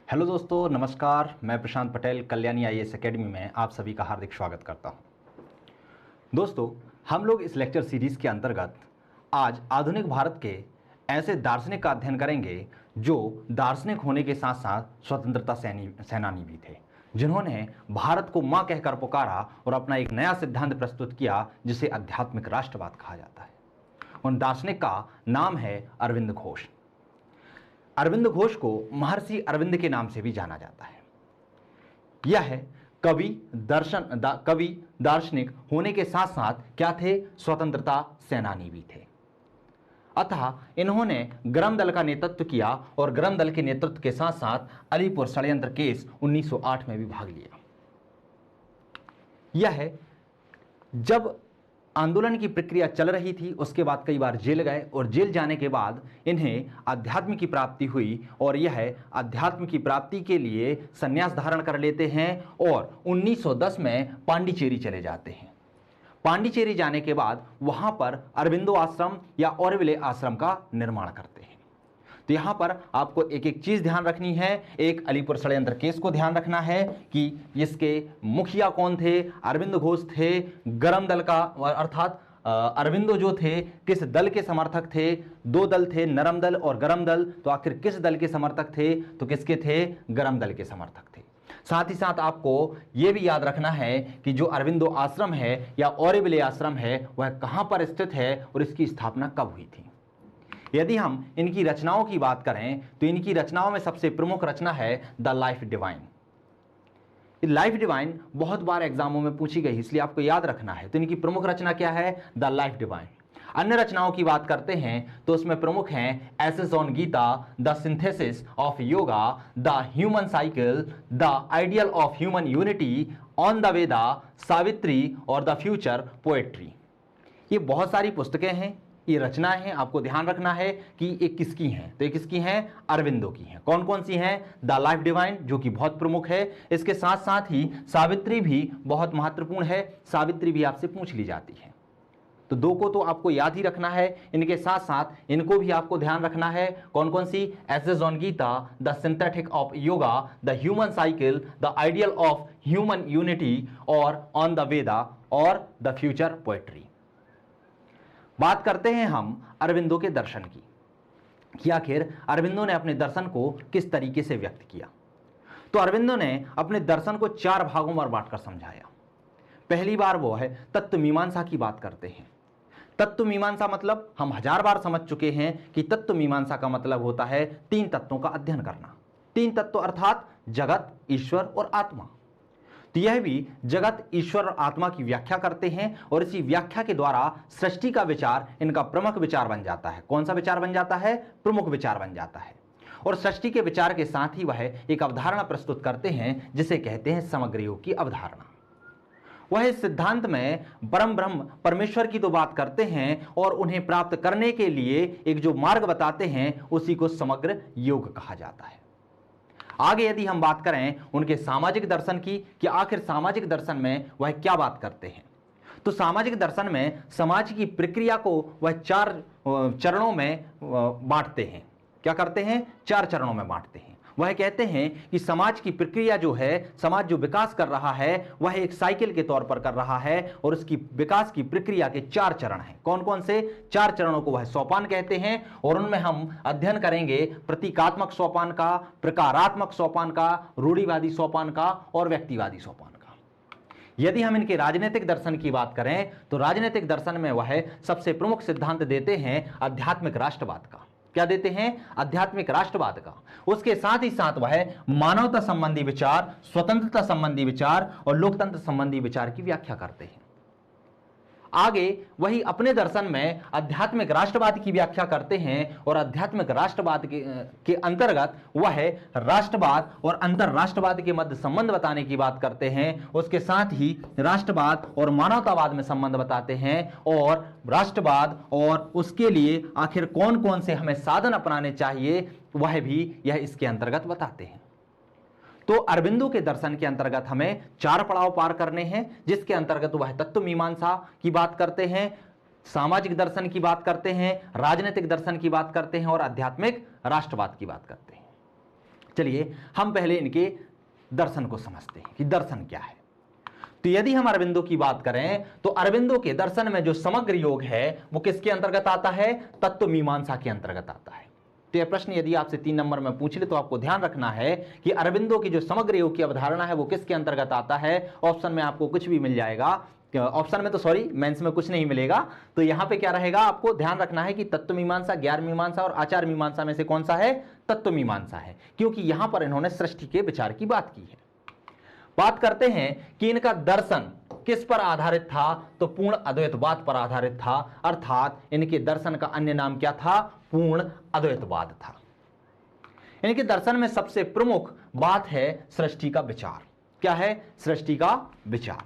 Hello दोस्तों, नमस्कार। मैं प्रशांत पटेल कल्याणी आईएएस एकेडमी में आप सभी का हार्दिक स्वागत करता हूं। दोस्तों, हम लोग इस लेक्चर सीरीज के अंतर्गत आज आधुनिक भारत के ऐसे दार्शनिक का अध्ययन करेंगे जो दार्शनिक होने के साथ साथ स्वतंत्रता सेनानी भी थे, जिन्होंने भारत को मां कहकर पुकारा और अपना एक नया सिद्धांत प्रस्तुत किया जिसे आध्यात्मिक राष्ट्रवाद कहा जाता है। उन दार्शनिक का नाम है अरविंद घोष। अरविंद घोष को महर्षि अरविंद के नाम से भी जाना जाता है। यह कवि दार्शनिक होने के साथ साथ क्या थे? स्वतंत्रता सेनानी भी थे। अतः इन्होंने गरम दल का नेतृत्व किया और गरम दल के नेतृत्व के साथ साथ अलीपुर षड्यंत्र केस 1908 में भी भाग लिया। यह जब आंदोलन की प्रक्रिया चल रही थी, उसके बाद कई बार जेल गए और जेल जाने के बाद इन्हें अध्यात्म की प्राप्ति हुई और यह अध्यात्म की प्राप्ति के लिए संन्यास धारण कर लेते हैं और 1910 में पांडिचेरी चले जाते हैं। पांडिचेरी जाने के बाद वहां पर अरविंदो आश्रम या ऑरोविले आश्रम का निर्माण करते हैं। तो यहां पर आपको एक एक चीज ध्यान रखनी है। एक अलीपुर षड्यंत्र केस को ध्यान रखना है कि इसके मुखिया कौन थे। अरविंद घोष थे गरम दल का, अर्थात अरविंदो जो थे किस दल के समर्थक थे? दो दल थे, नरम दल और गरम दल। तो आखिर किस दल के समर्थक थे? तो किसके थे? गरम दल के समर्थक थे। साथ ही साथ आपको यह भी याद रखना है कि जो अरविंदो आश्रम है या ऑरोविले आश्रम है वह कहां पर स्थित है और इसकी स्थापना कब हुई थी। यदि हम इनकी रचनाओं की बात करें तो इनकी रचनाओं में सबसे प्रमुख रचना है the life divine. Life divine बहुत बार एग्जामों में पूछी गई, इसलिए आपको याद रखना है। तो इनकी प्रमुख रचना क्या है? The life divine. अन्य रचनाओं की बात करते हैं तो उसमें प्रमुख हैं essays on Gita, the synthesis of yoga, the human cycle, the ideal of human unity, on the Veda, Savitri और द फ्यूचर पोएट्री। ये बहुत सारी पुस्तकें हैं, ये रचनाएं हैं। आपको ध्यान रखना है कि ये किसकी हैं। तो ये किसकी हैं? अरविंदो की हैं। कौन कौन सी हैं? द लाइफ डिवाइन जो कि बहुत प्रमुख है। इसके साथ साथ ही सावित्री भी बहुत महत्वपूर्ण है। सावित्री भी आपसे पूछ ली जाती है। तो दो को तो आपको याद ही रखना है। इनके साथ साथ इनको भी आपको ध्यान रखना है। कौन कौन सी? Essays on Gita, the synthetic of yoga, the human cycle, the ideal of human unity और ऑन द वेदा और द फ्यूचर पोएट्री। बात करते हैं हम अरविंदो के दर्शन की कि आखिर अरविंदो ने अपने दर्शन को किस तरीके से व्यक्त किया। तो अरविंदो ने अपने दर्शन को चार भागों में बांटकर समझाया। पहली बार वो है तत्व मीमांसा की बात करते हैं। तत्व मीमांसा मतलब हम हजार बार समझ चुके हैं कि तत्व मीमांसा का मतलब होता है तीन तत्वों का अध्ययन करना। तीन तत्व अर्थात जगत, ईश्वर और आत्मा। तो यह भी जगत, ईश्वर और आत्मा की व्याख्या करते हैं और इसी व्याख्या के द्वारा सृष्टि का विचार इनका प्रमुख विचार बन जाता है। कौन सा विचार बन जाता है? प्रमुख विचार बन जाता है। और सृष्टि के विचार के साथ ही वह एक अवधारणा प्रस्तुत करते हैं जिसे कहते हैं समग्र योग की अवधारणा। वह इस सिद्धांत में परम ब्रह्म परमेश्वर की तो बात करते हैं और उन्हें प्राप्त करने के लिए एक जो मार्ग बताते हैं उसी को समग्र योग कहा जाता है। आगे यदि हम बात करें उनके सामाजिक दर्शन की कि आखिर सामाजिक दर्शन में वह क्या बात करते हैं, तो सामाजिक दर्शन में समाज की प्रक्रिया को वह चार चरणों में बांटते हैं। क्या करते हैं? चार चरणों में बांटते हैं। वह कहते हैं कि समाज की प्रक्रिया जो है, समाज जो विकास कर रहा है वह एक साइकिल के तौर पर कर रहा है और उसकी विकास की प्रक्रिया के चार चरण हैं। कौन कौन से? चार चरणों को वह सोपान कहते हैं और उनमें हम अध्ययन करेंगे प्रतीकात्मक सोपान का, प्रकारात्मक सोपान का, रूढ़िवादी सोपान का और व्यक्तिवादी सोपान का। यदि हम इनके राजनीतिक दर्शन की बात करें तो राजनीतिक दर्शन में वह सबसे प्रमुख सिद्धांत देते हैं आध्यात्मिक राष्ट्रवाद का। क्या देते हैं? आध्यात्मिक राष्ट्रवाद का। उसके साथ ही साथ वह मानवता संबंधी विचार, स्वतंत्रता संबंधी विचार और लोकतंत्र संबंधी विचार की व्याख्या करते हैं। आगे वही अपने दर्शन में आध्यात्मिक राष्ट्रवाद की व्याख्या करते हैं और आध्यात्मिक राष्ट्रवाद के अंतर्गत वह राष्ट्रवाद और अंतरराष्ट्रवाद के मध्य संबंध बताने की बात करते हैं। उसके साथ ही राष्ट्रवाद और मानवतावाद में संबंध बताते हैं और राष्ट्रवाद और उसके लिए आखिर कौन कौन से हमें साधन अपनाने चाहिए वह भी यह इसके अंतर्गत बताते हैं। तो अरविंदो के दर्शन के अंतर्गत हमें चार पड़ाव पार करने हैं, जिसके अंतर्गत वह तत्व मीमांसा की बात करते हैं, सामाजिक दर्शन की बात करते हैं, राजनीतिक दर्शन की बात करते हैं और आध्यात्मिक राष्ट्रवाद की बात करते हैं। चलिए हम पहले इनके दर्शन को समझते हैं कि दर्शन क्या है। तो यदि हम अरविंदो की बात करें तो अरविंदो के दर्शन में जो समग्र योग है वो किसके अंतर्गत आता है? तत्व मीमांसा के अंतर्गत आता है। तो यह प्रश्न यदि आपसे 3 नंबर में पूछ ले तो आपको ध्यान रखना है कि अरविंदो की जो समग्र योग की अवधारणा है वो किसके अंतर्गत आता है। ऑप्शन में आपको कुछ भी मिल जाएगा, ऑप्शन में तो सॉरी मेंस में कुछ नहीं मिलेगा। तो यहां पे क्या रहेगा, आपको ध्यान रखना है कि तत्व मीमांसा, ज्ञान मीमांसा और आचार मीमांसा में से कौन सा है? तत्व मीमांसा है, क्योंकि यहां पर इन्होंने सृष्टि के विचार की बात की है। बात करते हैं कि इनका दर्शन किस पर आधारित था, तो पूर्ण अद्वैतवाद पर आधारित था, अर्थात इनके दर्शन का अन्य नाम क्या था? पूर्ण अद्वैतवाद था। इनके दर्शन में सबसे प्रमुख बात है सृष्टि का विचार। क्या है? सृष्टि का विचार।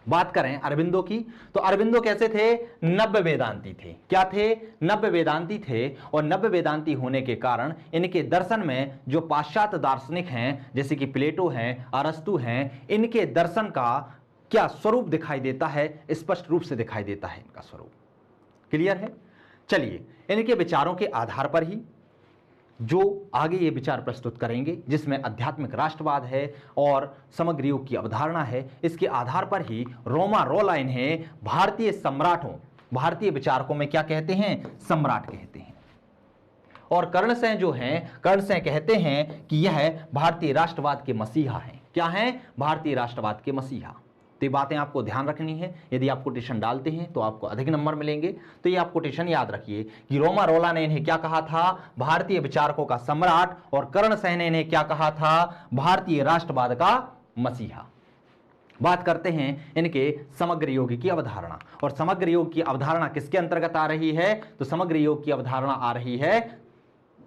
बात करें अरविंदो की तो अरविंदो कैसे थे? नव्य वेदांती थे। क्या थे? नव्य वेदांती थे। और नव्य वेदांती होने के कारण इनके दर्शन में जो पाश्चात्य दार्शनिक हैं जैसे कि प्लेटो हैं, अरस्तु हैं, इनके दर्शन का क्या स्वरूप दिखाई देता है? स्पष्ट रूप से दिखाई देता है इनका स्वरूप। क्लियर है? चलिए इनके विचारों के आधार पर ही जो आगे ये विचार प्रस्तुत करेंगे जिसमें आध्यात्मिक राष्ट्रवाद है और समग्र योग की अवधारणा है, इसके आधार पर ही रोमा रोला इन्हें भारतीय सम्राटों, भारतीय विचारकों में क्या कहते हैं? सम्राट कहते हैं। और कर्णसेन जो हैं, कर्णसेन कहते हैं कि यह भारतीय राष्ट्रवाद के मसीहा हैं। क्या हैं? भारतीय राष्ट्रवाद के मसीहा। तो ये बातें आपको ध्यान रखनी है। यदि आप कोटेशन डालते हैं तो आपको अधिक नंबर मिलेंगे। तो ये आप कोटेशन याद रखिए कि रोमा रोला ने इन्हें क्या कहा था? भारतीय विचारकों का सम्राट। और कर्णसेन ने इन्हें क्या कहा था? भारतीय राष्ट्रवाद का मसीहा। बात करते हैं इनके समग्र योग की अवधारणा। और समग्र योग की अवधारणा किसके अंतर्गत आ रही है? तो समग्र योग की अवधारणा आ रही है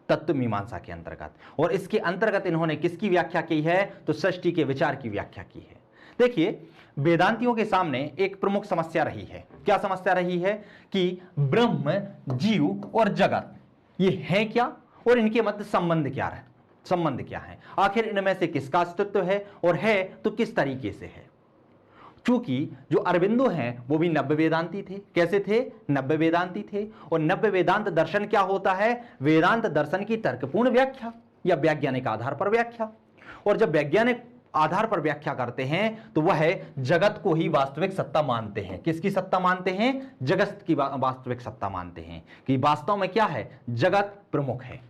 तत्व मीमांसा के अंतर्गत। और इसके अंतर्गत इन्होंने किसकी व्याख्या की है? तो सृष्टि के विचार की व्याख्या की है। देखिए वेदांतियों के सामने एक प्रमुख समस्या रही है। क्या समस्या रही है? कि ब्रह्म, जीव और जगत ये है क्या और इनके मध्य संबंध क्या है? संबंध क्या है? आखिर इनमें से किसका अस्तित्व है और है तो किस तरीके से है? चूंकि जो अरविंदो हैं वो भी नव्य वेदांती थे। कैसे थे? नव्य वेदांती थे। और नव्य वेदांत दर्शन क्या होता है? वेदांत दर्शन की तर्कपूर्ण व्याख्या या वैज्ञानिक आधार पर व्याख्या। और जब वैज्ञानिक आधार पर व्याख्या करते हैं तो वह जगत को ही वास्तविक सत्ता मानते हैं। किसकी सत्ता मानते हैं? जगत की वास्तविक सत्ता मानते हैं कि वास्तव में क्या है? जगत प्रमुख है।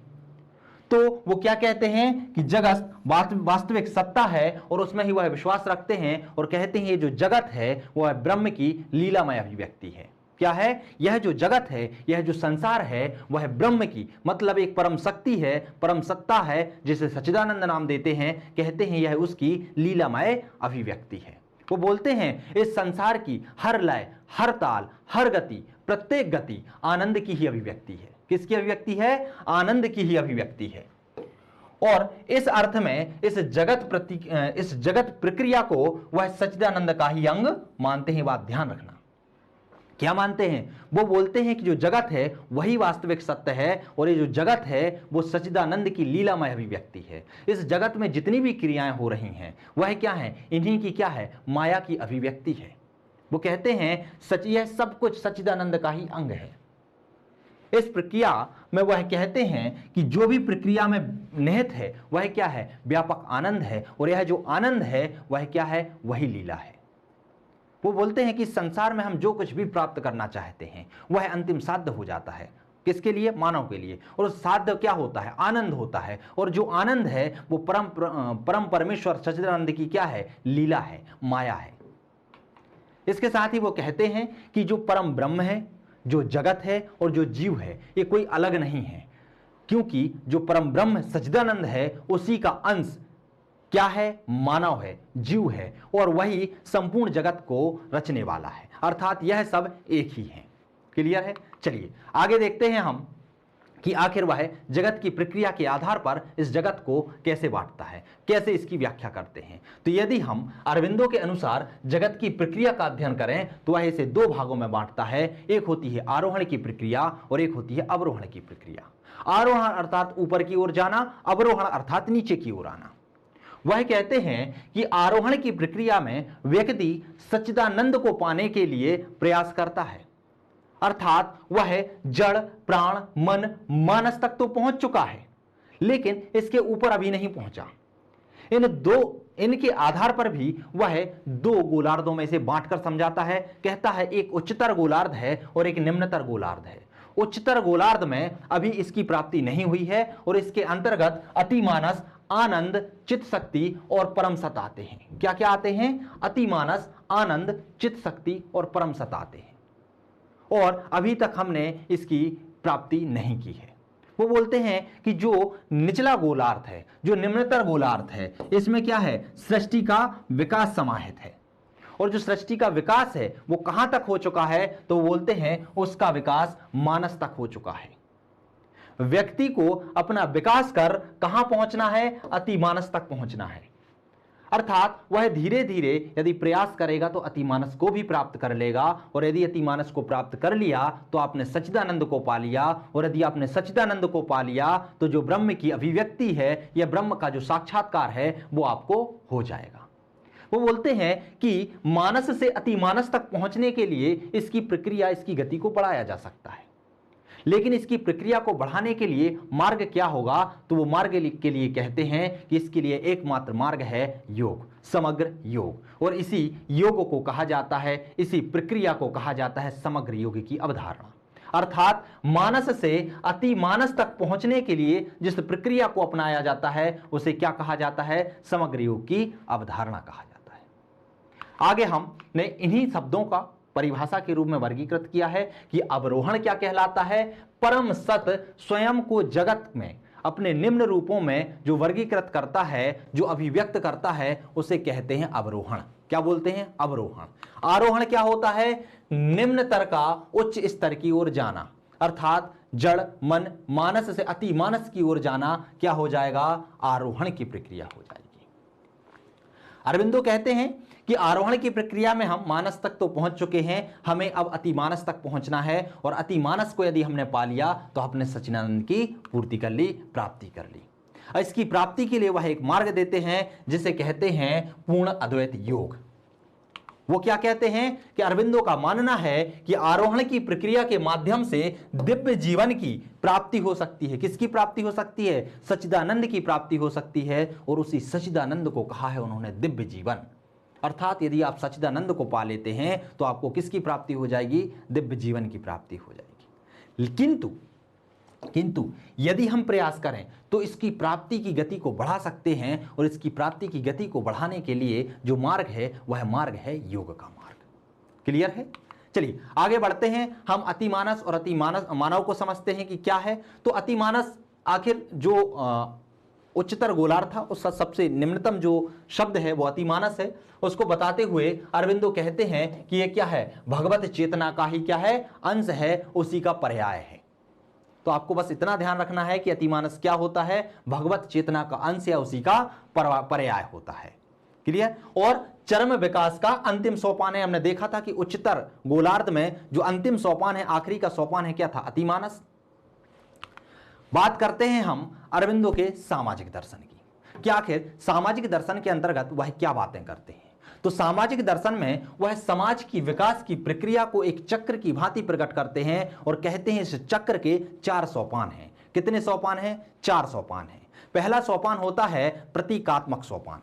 तो वो क्या कहते हैं कि जगत वास्तविक सत्ता है और उसमें ही वह विश्वास रखते हैं और कहते हैं ये जो जगत है वह ब्रह्म की लीलामय अभिव्यक्ति है। क्या है? यह जो जगत है, यह जो संसार है वह ब्रह्म की मतलब एक परम शक्ति है, परम सत्ता है, जिसे सच्चिदानंद नाम देते हैं। कहते हैं यह उसकी लीलामय अभिव्यक्ति है। वो बोलते हैं इस संसार की हर लय, हर ताल, हर गति, प्रत्येक गति आनंद की ही अभिव्यक्ति है। किसकी अभिव्यक्ति है? आनंद की ही अभिव्यक्ति है। और इस अर्थ में इस जगत प्रक्रिया को वह सच्चिदानंद का ही अंग मानते हैं। बात ध्यान रखना। क्या मानते हैं? वो बोलते हैं कि जो जगत है वही वास्तविक सत्य है और ये जो जगत है वो सच्चिदानंद की लीलामय अभिव्यक्ति है। इस जगत में जितनी भी क्रियाएं हो रही हैं वह क्या है? इन्हीं की क्या है? माया की अभिव्यक्ति है। वो कहते हैं सच, यह सब कुछ सच्चिदानंद का ही अंग है। इस प्रक्रिया में वह कहते हैं कि जो भी प्रक्रिया में निहित है वह क्या है? व्यापक आनंद है। और यह जो आनंद है वह क्या है? वही लीला है। वो बोलते हैं कि संसार में हम जो कुछ भी प्राप्त करना चाहते हैं वह अंतिम साध्य हो जाता है। किसके लिए? मानव के लिए। और उस साध्य क्या होता है? आनंद होता है। और जो आनंद है वो परम परमेश्वर सच्चिदानंद की क्या है? लीला है, माया है। इसके साथ ही वो कहते हैं कि जो परम ब्रह्म है, जो जगत है और जो जीव है ये कोई अलग नहीं है, क्योंकि जो परम ब्रह्म सच्चिदानंद है उसी का अंश क्या है? मानव है, जीव है और वही संपूर्ण जगत को रचने वाला है। अर्थात यह सब एक ही है। क्लियर है? चलिए आगे देखते हैं हम कि आखिर वह जगत की प्रक्रिया के आधार पर इस जगत को कैसे बांटता है, कैसे इसकी व्याख्या करते हैं। तो यदि हम अरविंदो के अनुसार जगत की प्रक्रिया का अध्ययन करें तो वह इसे 2 भागों में बांटता है। एक होती है आरोहण की प्रक्रिया और एक होती है अवरोहण की प्रक्रिया। आरोहण अर्थात ऊपर की ओर जाना, अवरोहण अर्थात नीचे की ओर आना। वह कहते हैं कि आरोहण की प्रक्रिया में व्यक्ति सच्चिदानंद को पाने के लिए प्रयास करता है, अर्थात वह जड़, प्राण, मन, मानस तक तो पहुंच चुका है, लेकिन इसके ऊपर अभी नहीं पहुंचा। इनके आधार पर भी वह दो गोलार्धों में से बांटकर समझाता है। कहता है एक उच्चतर गोलार्ध है और एक निम्नतर गोलार्ध है। उच्चतर गोलार्ध में अभी इसकी प्राप्ति नहीं हुई है और इसके अंतर्गत अतिमानस, आनंद, चित्त शक्ति और परम सत आते हैं। क्या क्या आते हैं? अतिमानस, आनंद, चित्त शक्ति और परम सत आते हैं और अभी तक हमने इसकी प्राप्ति नहीं की है। वो बोलते हैं कि जो निचला गोलार्ध है, जो निम्नतर गोलार्ध है, इसमें क्या है? सृष्टि का विकास समाहित है और जो सृष्टि का विकास है वो कहां तक हो चुका है? तो बोलते हैं उसका विकास मानस तक हो चुका है। व्यक्ति को अपना विकास कर कहां पहुंचना है? अतिमानस तक पहुंचना है। अर्थात वह धीरे धीरे यदि प्रयास करेगा तो अतिमानस को भी प्राप्त कर लेगा और यदि अतिमानस को प्राप्त कर लिया तो आपने सच्चिदानंद को पा लिया और यदि आपने सच्चिदानंद को पा लिया तो जो ब्रह्म की अभिव्यक्ति है या ब्रह्म का जो साक्षात्कार है वो आपको हो जाएगा। वो बोलते हैं कि मानस से अतिमानस तक पहुंचने के लिए इसकी प्रक्रिया, इसकी गति को बढ़ाया जा सकता है, लेकिन इसकी प्रक्रिया को बढ़ाने के लिए मार्ग क्या होगा? तो वो मार्ग के लिए कहते हैं कि इसके लिए एकमात्र मार्ग है योग, समग्र योग। और इसी योग को कहा जाता है, इसी प्रक्रिया को कहा जाता है समग्र योग की अवधारणा। अर्थात मानस से अतिमानस तक पहुंचने के लिए जिस प्रक्रिया को अपनाया जाता है उसे क्या कहा जाता है? समग्र योग की अवधारणा कहा जाता है। आगे हमने इन्हीं शब्दों का परिभाषा के रूप में वर्गीकृत किया है कि अवरोहण क्या कहलाता है? परम सत स्वयं को जगत में अपने निम्न रूपों में जो वर्गीकृत करता है, जो अभिव्यक्त करता है, उसे कहते हैं अवरोहण। क्या बोलते हैं? अवरोहण। आरोहण क्या होता है? निम्नतर का उच्च स्तर की ओर जाना, अर्थात जड़ मन मानस से अति मानस की ओर जाना क्या हो जाएगा? आरोहण की प्रक्रिया हो जाएगी। अरविंदो कहते हैं कि आरोहण की प्रक्रिया में हम मानस तक तो पहुंच चुके हैं, हमें अब अतिमानस तक पहुंचना है और अतिमानस को यदि हमने पा लिया तो हमने सच्चिदानंद की पूर्ति कर ली, प्राप्ति कर ली। इसकी प्राप्ति के लिए वह एक मार्ग देते हैं जिसे कहते हैं पूर्ण अद्वैत योग। वो क्या कहते हैं कि अरविंदो का मानना है कि आरोहण की प्रक्रिया के माध्यम से दिव्य जीवन की प्राप्ति हो सकती है। किसकी प्राप्ति हो सकती है? सच्चिदानंद की प्राप्ति हो सकती है और उसी सच्चिदानंद को कहा है उन्होंने दिव्य जीवन। अर्थात यदि आप सच्चिदानंद को पा लेते हैं तो आपको किसकी प्राप्ति हो जाएगी? दिव्य जीवन की प्राप्ति हो जाएगी। किंतु यदि हम प्रयास करें तो इसकी प्राप्ति की गति को बढ़ा सकते हैं और इसकी प्राप्ति की गति को बढ़ाने के लिए जो मार्ग है वह मार्ग है योग का मार्ग। क्लियर है? चलिए आगे बढ़ते हैं। हम अतिमानस और अतिमानस मानव को समझते हैं कि क्या है। तो अतिमानस आखिर जो उच्चतर गोलार्ध था उसका सबसे निम्नतम जो शब्द है वो अतिमानस है। उसको बताते हुए अरविंदो कहते हैं कि ये क्या है? भगवत चेतना का ही क्या है? अंश है, उसी का पर्याय है। तो आपको बस इतना ध्यान रखना है कि अतिमानस क्या होता है? भगवत चेतना का अंश या उसी का पर्याय होता है। क्लियर? और चरम विकास का अंतिम सोपान है। हमने देखा था कि उच्चतर गोलार्ध में जो अंतिम सोपान है, आखिरी का सोपान है, क्या था? अतिमानस। बात करते हैं हम अरविंदो के सामाजिक दर्शन की कि आखिर सामाजिक दर्शन के अंतर्गत वह क्या बातें करते हैं। तो सामाजिक दर्शन में वह समाज की विकास की प्रक्रिया को एक चक्र की भांति प्रकट करते हैं और कहते हैं इस चक्र के 4 सोपान हैं। कितने सोपान हैं? 4 सोपान हैं। पहला सोपान होता है प्रतीकात्मक सोपान।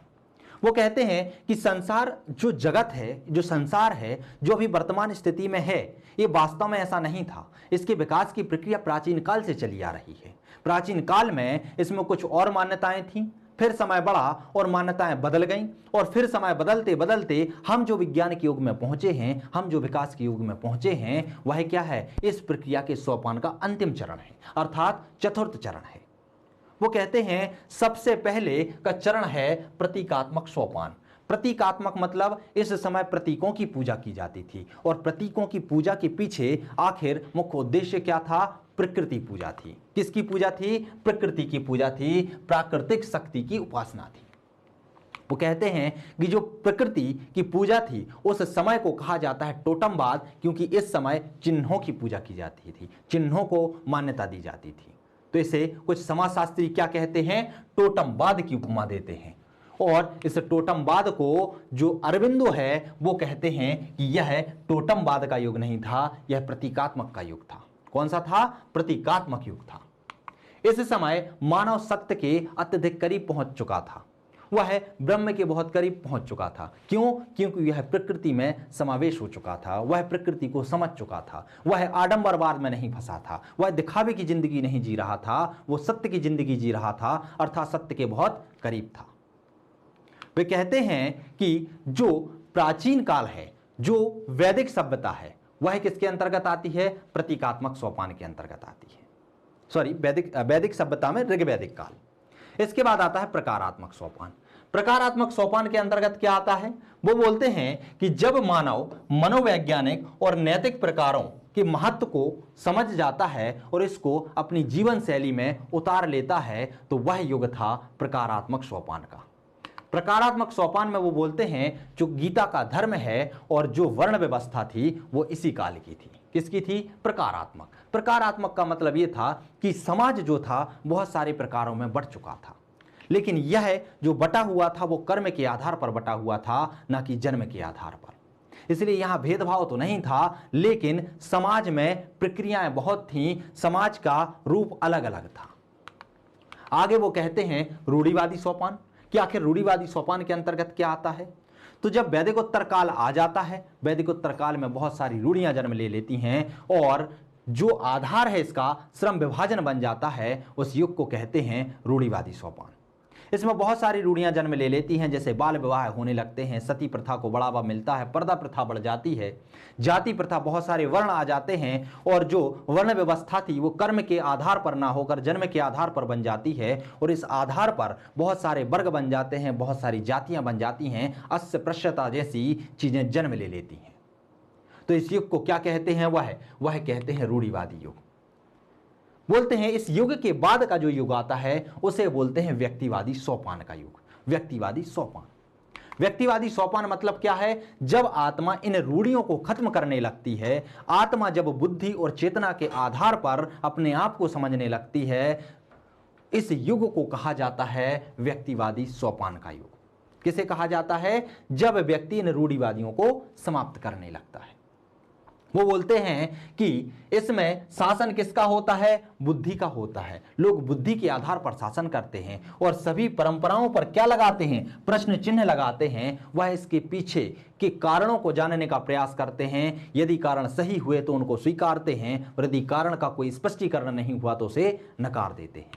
वो कहते हैं कि संसार जो जगत है, जो संसार है, जो अभी वर्तमान स्थिति में है, ये वास्तव में ऐसा नहीं था। इसके विकास की प्रक्रिया प्राचीन काल से चली आ रही है। प्राचीन काल में इसमें कुछ और मान्यताएं थीं, फिर समय बढ़ा और मान्यताएं बदल गईं और फिर समय बदलते बदलते हम जो विज्ञान के युग में पहुंचे हैं, हम जो विकास के युग में पहुंचे हैं, वह क्या है? इस प्रक्रिया के सोपान का अंतिम चरण है, अर्थात चतुर्थ चरण है। वो कहते हैं सबसे पहले का चरण है प्रतीकात्मक सोपान। प्रतीकात्मक मतलब इस समय प्रतीकों की पूजा की जाती थी और प्रतीकों की पूजा के पीछे आखिर मुख्य उद्देश्य क्या था? प्रकृति पूजा थी। किसकी पूजा थी? प्रकृति की पूजा थी, प्राकृतिक शक्ति की उपासना थी। वो कहते हैं कि जो प्रकृति की पूजा थी उस समय को कहा जाता है टोटमवाद, क्योंकि इस समय चिन्हों की पूजा की जाती थी, चिन्हों को मान्यता दी जाती थी। तो इसे कुछ समाजशास्त्री क्या कहते हैं? टोटमवाद की उपमा देते हैं। और इस टोटमवाद को जो अरविंदो है वो कहते हैं कि यह टोटमवाद का युग नहीं था, यह प्रतीकात्मक का युग था। कौन सा था? प्रतीकात्मक युग था। इस समय मानव सत्य के अत्यधिक करीब पहुंच चुका था, वह ब्रह्म के बहुत करीब पहुंच चुका था। क्यों? क्योंकि यह प्रकृति में समावेश हो चुका था, वह प्रकृति को समझ चुका था, वह आडंबरवाद में नहीं फंसा था, वह दिखावे की जिंदगी नहीं जी रहा था, वो सत्य की जिंदगी जी रहा था, अर्थात सत्य के बहुत करीब था। वे कहते हैं कि जो प्राचीन काल है, जो वैदिक सभ्यता है, वह किसके अंतर्गत आती है? प्रतीकात्मक सोपान के अंतर्गत आती है। सॉरी, वैदिक सभ्यता में ऋग्वैदिक काल। इसके बाद आता है प्रकारात्मक सोपान। प्रकारात्मक सोपान के अंतर्गत क्या आता है? वो बोलते हैं कि जब मानव मनोवैज्ञानिक और नैतिक प्रकारों के महत्व को समझ जाता है और इसको अपनी जीवन शैली में उतार लेता है, तो वह युग था प्रकारात्मक सोपान का। प्रकारात्मक सोपान में वो बोलते हैं जो गीता का धर्म है और जो वर्ण व्यवस्था थी वो इसी काल की थी। किसकी थी? प्रकारात्मक। प्रकारात्मक का मतलब ये था कि समाज जो था बहुत सारे प्रकारों में बंट चुका था, लेकिन यह जो बटा हुआ था वो कर्म के आधार पर बटा हुआ था, ना कि जन्म के आधार पर। इसलिए यहां भेदभाव तो नहीं था, लेकिन समाज में प्रक्रियाएं बहुत थीं, समाज का रूप अलग अलग था। आगे वो कहते हैं रूढ़िवादी सोपान। कि आखिर रूढ़िवादी सोपान के अंतर्गत क्या आता है? तो जब वैदिकोत्तर काल आ जाता है, वैदिकोत्तर काल में बहुत सारी रूढ़ियां जन्म ले लेती हैं और जो आधार है इसका श्रम विभाजन बन जाता है, उस युग को कहते हैं रूढ़िवादी सोपान। इसमें बहुत सारी रूढ़ियां जन्म ले लेती हैं, जैसे बाल विवाह होने लगते हैं, सती प्रथा को बढ़ावा मिलता है, पर्दा प्रथा बढ़ जाती है, जाति प्रथा, बहुत सारे वर्ण आ जाते हैं और जो वर्ण व्यवस्था थी वो कर्म के आधार पर ना होकर जन्म के आधार पर बन जाती है और इस आधार पर बहुत सारे वर्ग बन जाते हैं, बहुत सारी जातियां बन जाती हैं, अस्पृश्यता जैसी चीजें जन्म ले लेती हैं। तो इस युग को क्या कहते हैं? वह कहते हैं रूढ़िवादी युग। बोलते हैं इस युग के बाद का जो युग आता है उसे बोलते हैं व्यक्तिवादी सोपान का युग। व्यक्तिवादी सोपान। व्यक्तिवादी सोपान मतलब क्या है? जब आत्मा इन रूढ़ियों को खत्म करने लगती है, आत्मा जब बुद्धि और चेतना के आधार पर अपने आप को समझने लगती है, इस युग को कहा जाता है व्यक्तिवादी सोपान का युग। किसे कहा जाता है? जब व्यक्ति इन रूढ़िवादियों को समाप्त करने लगता है। वो बोलते हैं कि इसमें शासन किसका होता है? बुद्धि का होता है। लोग बुद्धि के आधार पर शासन करते हैं और सभी परंपराओं पर क्या लगाते हैं? प्रश्न चिन्ह लगाते हैं। वह इसके पीछे के कारणों को जानने का प्रयास करते हैं। यदि कारण सही हुए तो उनको स्वीकारते हैं और यदि कारण का कोई स्पष्टीकरण नहीं हुआ तो उसे नकार देते हैं।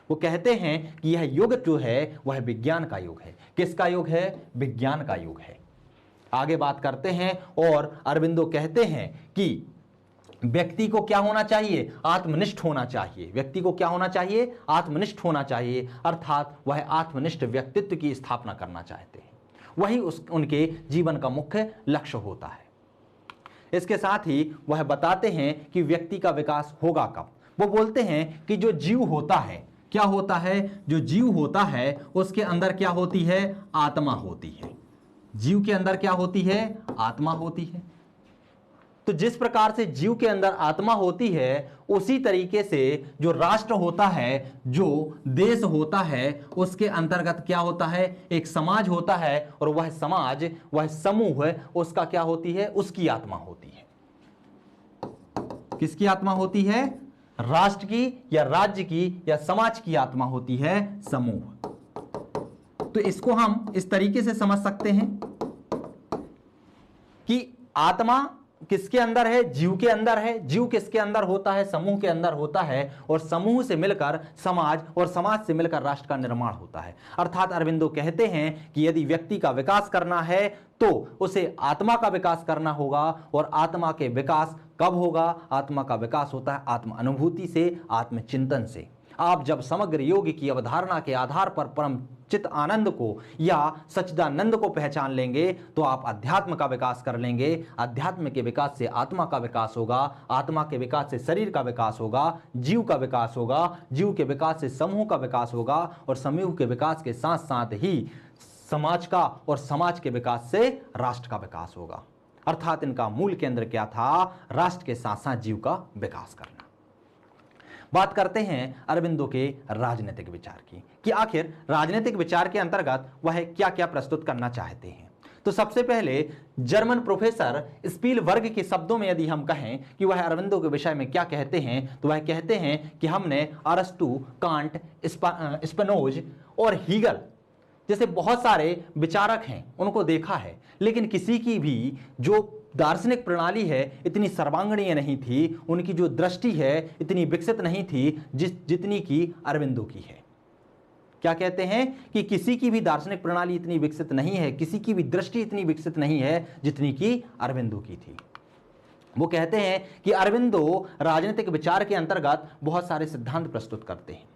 वो कहते हैं कि यह युग जो है वह विज्ञान का युग है। किसका युग है? विज्ञान का युग है। आगे बात करते हैं और अरविंदो कहते हैं कि व्यक्ति को क्या होना चाहिए? आत्मनिष्ठ होना चाहिए। व्यक्ति को क्या होना चाहिए? आत्मनिष्ठ होना चाहिए, अर्थात वह आत्मनिष्ठ व्यक्तित्व की स्थापना करना चाहते हैं। वही उनके जीवन का मुख्य लक्ष्य होता है। इसके साथ ही वह बताते हैं कि व्यक्ति का विकास होगा कब। वो बोलते हैं कि जो जीव होता है, क्या होता है? जो जीव होता है उसके अंदर क्या होती है? आत्मा होती है। जीव के अंदर क्या होती है? आत्मा होती है। तो जिस प्रकार से जीव के अंदर आत्मा होती है, उसी तरीके से जो राष्ट्र होता है, जो देश होता है, उसके अंतर्गत क्या होता है? एक समाज होता है और वह समाज, वह समूह, उसका क्या होती है? उसकी आत्मा होती है। किसकी आत्मा होती है? राष्ट्र की या राज्य की या समाज की आत्मा होती है समूह। तो इसको हम इस तरीके से समझ सकते हैं कि आत्मा किसके अंदर है? जीव के अंदर है। जीव किसके अंदर होता है? समूह के अंदर होता है और समूह से मिलकर समाज और समाज से मिलकर राष्ट्र का निर्माण होता है। अर्थात अरविंदो कहते हैं कि यदि व्यक्ति का विकास करना है तो उसे आत्मा का विकास करना होगा। और आत्मा के विकास कब होगा? आत्मा का विकास होता है आत्म अनुभूति से, आत्मचिंतन से। आप जब समग्र योग की अवधारणा के आधार पर परम चित आनंद को या सच्चिदानंद को पहचान लेंगे तो आप अध्यात्म का विकास कर लेंगे। अध्यात्म के विकास से आत्मा का विकास होगा, आत्मा के विकास से शरीर का विकास होगा, जीव का विकास होगा, जीव के विकास से समूह का विकास होगा और समूह के विकास के साथ साथ ही समाज का और समाज के विकास से राष्ट्र का विकास होगा। अर्थात इनका मूल केंद्र क्या था? राष्ट्र के साथ साथ जीव का विकास करना। बात करते हैं अरविंदो के राजनीतिक विचार की कि आखिर राजनीतिक विचार के अंतर्गत वह क्या क्या प्रस्तुत करना चाहते हैं। तो सबसे पहले जर्मन प्रोफेसर स्पीलबर्ग के शब्दों में यदि हम कहें कि वह अरविंदो के विषय में क्या कहते हैं, तो वह कहते हैं कि हमने अरस्तु, कांट, स्पिनोज और हीगल जैसे बहुत सारे विचारक हैं उनको देखा है, लेकिन किसी की भी जो दार्शनिक प्रणाली है इतनी सर्वांगीण नहीं थी, उनकी जो दृष्टि है इतनी विकसित नहीं थी जितनी की अरविंदो की है। क्या कहते हैं कि किसी की भी दार्शनिक प्रणाली इतनी विकसित नहीं है, किसी की भी दृष्टि इतनी विकसित नहीं है जितनी कि अरविंदो की थी। वो कहते हैं कि अरविंदो राजनीतिक विचार के अंतर्गत बहुत सारे सिद्धांत प्रस्तुत करते हैं।